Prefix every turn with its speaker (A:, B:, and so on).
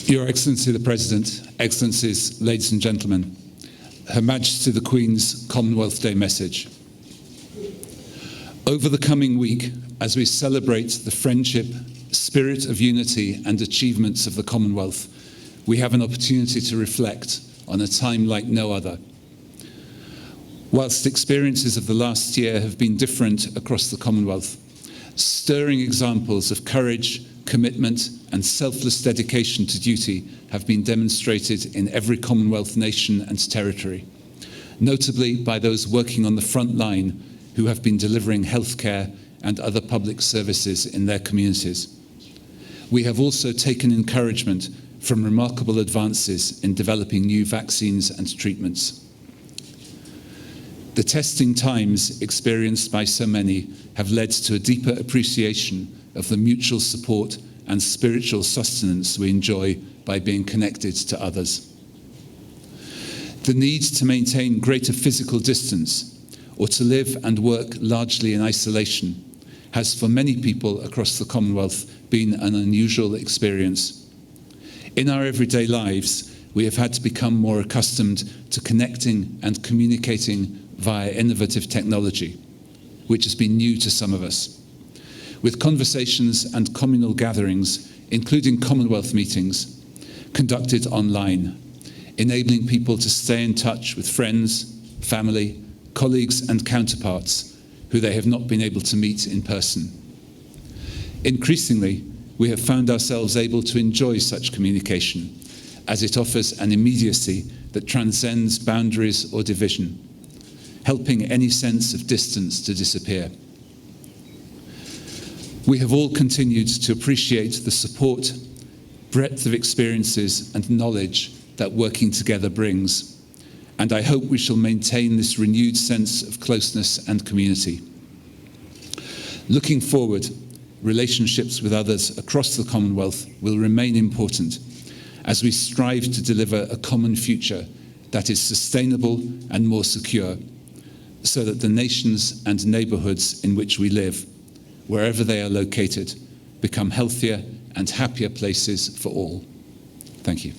A: Your Excellency the President, Excellencies, ladies and gentlemen, Her Majesty the Queen's Commonwealth Day message. Over the coming week, as we celebrate the friendship, spirit of unity and achievements of the Commonwealth, we have an opportunity to reflect on a time like no other. Whilst experiences of the last year have been different across the Commonwealth, stirring examples of courage, commitment and selfless dedication to duty have been demonstrated in every Commonwealth nation and territory, notably by those working on the front line who have been delivering healthcare and other public services in their communities. We have also taken encouragement from remarkable advances in developing new vaccines and treatments. The testing times experienced by so many have led to a deeper appreciation of the mutual support and spiritual sustenance we enjoy by being connected to others. The need to maintain greater physical distance or to live and work largely in isolation has for many people across the Commonwealth been an unusual experience. In our everyday lives, we have had to become more accustomed to connecting and communicating via innovative technology, which has been new to some of us. With conversations and communal gatherings, including Commonwealth meetings, conducted online, enabling people to stay in touch with friends, family, colleagues and counterparts who they have not been able to meet in person. Increasingly, we have found ourselves able to enjoy such communication as it offers an immediacy that transcends boundaries or division, helping any sense of distance to disappear. We have all continued to appreciate the support, breadth of experiences and knowledge that working together brings, and I hope we shall maintain this renewed sense of closeness and community. Looking forward, relationships with others across the Commonwealth will remain important as we strive to deliver a common future that is sustainable and more secure, so that the nations and neighbourhoods in which we live, wherever they are located, become healthier and happier places for all. Thank you.